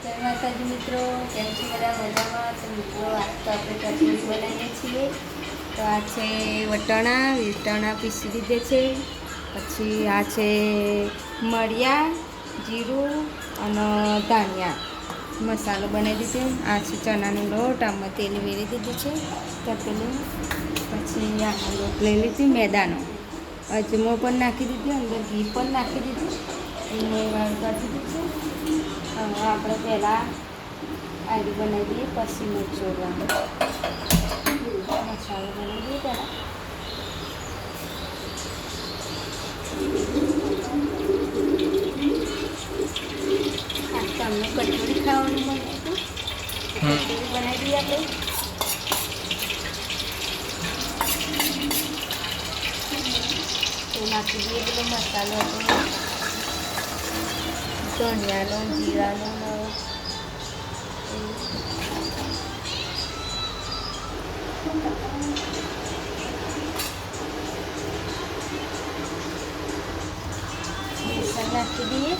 જય માતાજી મિત્રો, કેમ છો બધા મજામાં? તો મિત્રો આજ તો આપણે કચોરી બનાવીએ છીએ. તો આ છે વટાણા પીસી દીધે છે. પછી આ છે મરિયા, જીરું અને ધાણિયા મસાલો બનાવી દીધો. આ છે ચણાનો લોટ, આમાં તેલ વેરી દીધું છે તપેલું. પછી આનો લોટ લઈ લીધી મેદાનો, અજમો પણ નાખી દીધી, અંદર ઘી પણ નાખી દીધું, એને વાળ કાઢી દીધું છે. હવે આપણે પહેલાં આદુ બનાવી દઈએ, પછી મરચોળવાનો મસાલો બનાવી દઈએ પહેલાં. તમને કચોરી ખાવાનું મને હતું, કચોરી બનાવી દઈએ આપણે. તો નાખી દઈએ પેલો મસાલો હતો ધનિયાનો, જીરાનો, બેસન નાખી દઈએ.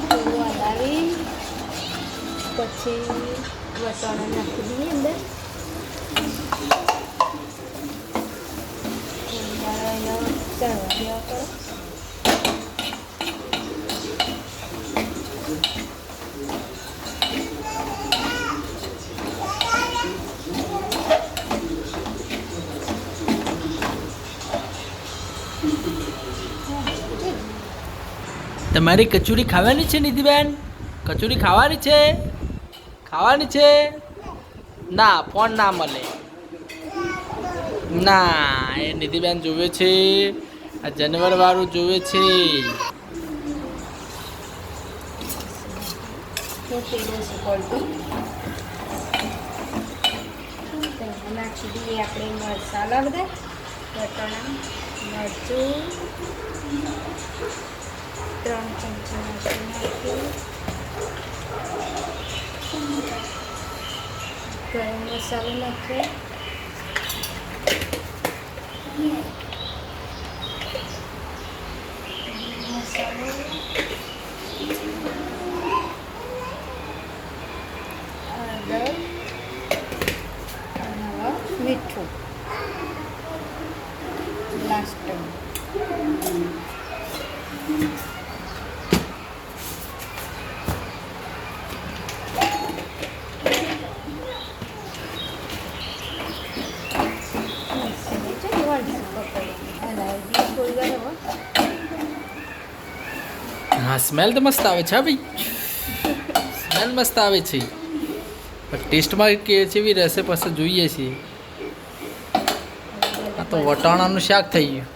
થોડું હલાવી પછી વટાણા નાખી દઈએ અંદર. ચડવા દેવા કરો. તમારી કચોરી ખાવાની છે નિધિબેન? કચોરી ખાવાની છે? ખાવાની છે? ના, ફોન ના મળે. ના, એ નિધિબેન જોવે છે, આ જાનવરવાળું જોવે છે. નાખી દઈએ આપણે મસાલા બધા, વટાણા, મરચું 3 ચમચી નાખીએ, ગરમ મસાલો નાખીએ, મસાલો, હળદર અને મીઠું લાસ્ટમાં. હા, સ્મેલ તો મસ્ત આવે છે. હા ભાઈ, સ્મેલ મસ્ત આવે છે, પણ ટેસ્ટમાં કેવી રહેશે પછી જોઈએ છીએ. આ તો વટાણાનું શાક થઈ ગયું.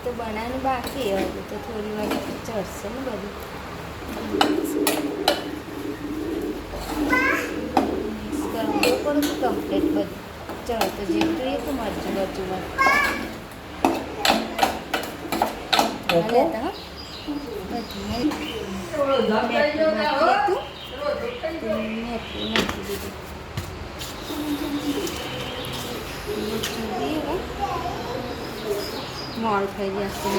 તો બનાવવાનું બાકી, હવે તો થોડી વાર ચડશે ને બધું. મિક્સ કરવું તો કમ્પ્લીટ બધું ચડ તો જેવું જોઈએ તો મરચું બરચું મોડ થઈ જશે.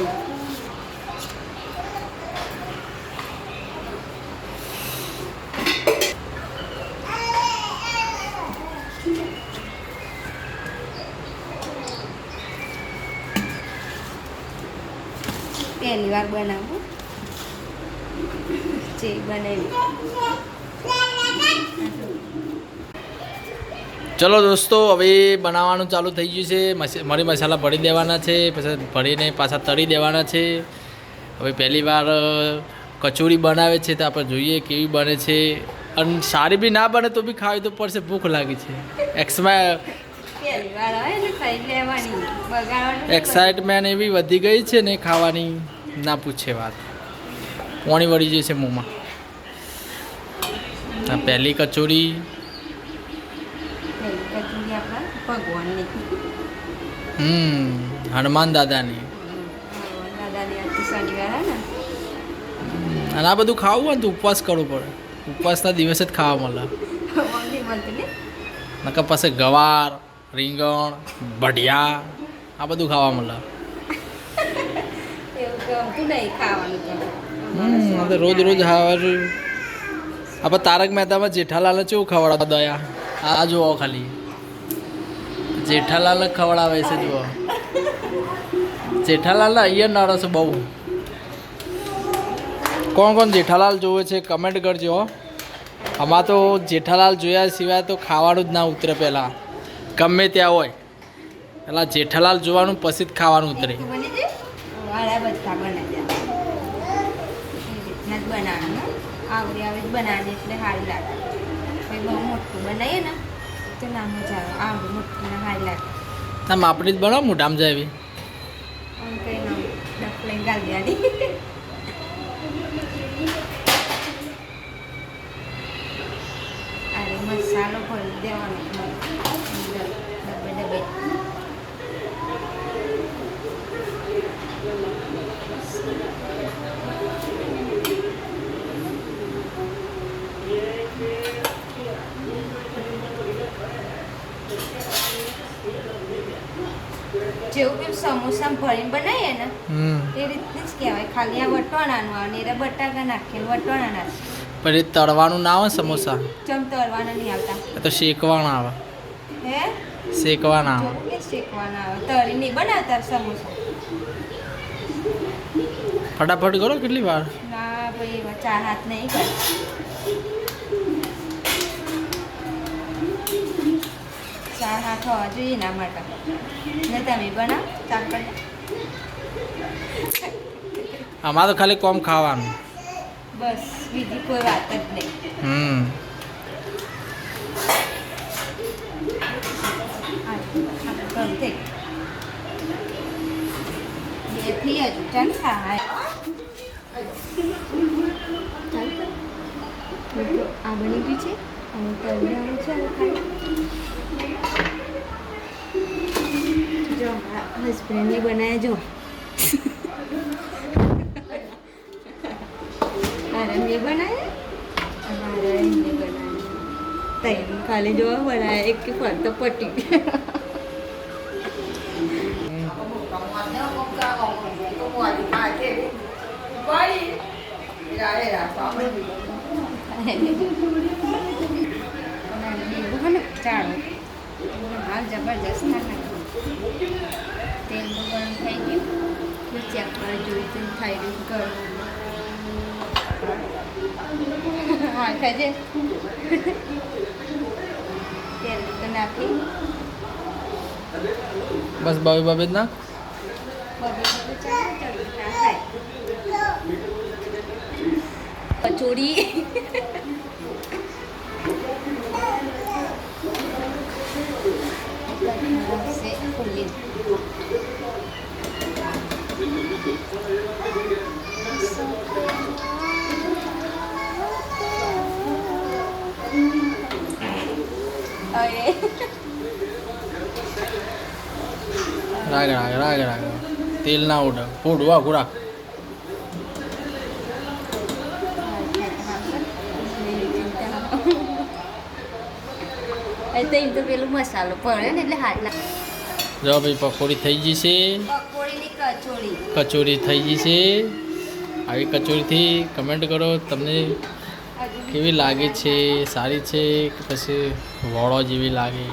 પહેલી વાર બનાવું જે બનાવી. ચલો દોસ્તો, હવે બનાવવાનું ચાલુ થઈ ગયું છે. મરી મસાલા ભરી દેવાના છે, પછી ભરીને પાછા તળી દેવાના છે. હવે પહેલી વાર કચોરી બનાવે છે તો આપણે જોઈએ કેવી બને છે. અને સારી બી ના બને તો બી ખાવી તો પડશે, ભૂખ લાગી છે. એક્સાઇટમેન્ટ એવી વધી ગઈ છે ને ખાવાની, ના પૂછે વાત. પોણી વળી જાય છે મોંમાં. આ પહેલી કચોરી હનુમાન દાદાની. અને આ બધું ખાવું હોય ને તો ઉપવાસ કરવો પડે. ઉપવાસના દિવસે જ ખાવા મળે. નકર પાસે ગવાર રીંગણ ભઢિયા આ બધું ખાવા મળે. એવું ગમતું નહીં ખાવાનું તો. આ તો રોજ રોજ ખાવાનું. આપણે તારક મહેતામાં જેઠાલાલને કેવું ખવડાવતા દયા આ જુઓ ખાલી જેઠાલાલ ખવડાવે છે જુઓ. જેઠાલાલને અહીંયા નરસ બહુ. કોણ કોણ જેઠાલાલ જોવે છે કમેન્ટ કરજો. આમાં તો જેઠાલાલ જોયા સિવાય તો ખાવાનું જ ના ઉતરે. પહેલાં ગમે ત્યાં હોય પહેલાં જેઠાલાલ જોવાનું પછી જ ખાવાનું ઉતરે. બની જાય વાળા બધા બનાવી દે. એ રીતના જ બનાવવાનું. આવડી આવી જ બનાવીએ એટલે સારી લાગે. પછી બહુ મોટું બનાવીએ ને તો ના મજા આવે. આવડું મોટું ને સારી લાગે. આમ આપણી જ બનાવો મોટામાં જાય એવી. આમ કંઈ ના ડફલાઈને ગાળી દેવાની. અરે મસાલો ભરી દેવાનો ડબ્બે ડબ્બે. જેવું કે સમોસા ભરીને બનાવીએ ને એ રીતની જ કહેવાય. ખાલી આ વટવાણાનું આવે ને એટલે બટાકા નાખીને વટવાણા નાખીએ. પણ એ તળવાનું ના આવે સમોસા. ચમ તળવાના નહીં આવતા. એ તો શેકવાના આવે. હે શેકવાના આવે. જોવું કે શેકવાના આવે. તળી નહીં બનાવતા સમોસા. ફટાફટ કરો કેટલી વાર. ના ભાઈ એવા 4 હાથ નહીં કરે. 4 હાથ હોવા જોઈએ એના માટે. ને તમે બનાવ ચાકર. આમાં તો ખાલી કોમ ખાવાનું. બસ બીજી કોઈ વાત જ નહીં. બેથી હજુ ચાલ ખાય. આ બની ગયું છે. હવે તળવાનું છે. હવે ખાઈ જો હસબન્ડને બનાવ્યા જો. અરે મેં બનાવ્યા મારે એમને બનાવ્યા. તૈયારી ખાલી જોવા બનાવ્યા. એક કે ફરતો પટી ચાલો હાલ જબરજસ્ત ના તેલ ગરમ થઈ ગયું. ચેક કરી જોયું તો થઈ ગયું ગરમ. હા ખાજે. તેલ તો નાખી બસ બાબી બાબી ના કચોરી. રાગ રાગ રાગ રાગ તેલ ના ઉડે ફૂડવા ખોરાક. તો પેલું મસાલો પડે ને એટલે હાથ લાગે. જો ભાઈ પકોડી થઈ ગઈ છે. પકોડીની કચોરી. કચોરી થઈ ગઈ છે. આવી કચોરીથી કમેન્ટ કરો તમને કેવી લાગે છે. સારી છે કે પછી વડો જેવી લાગે.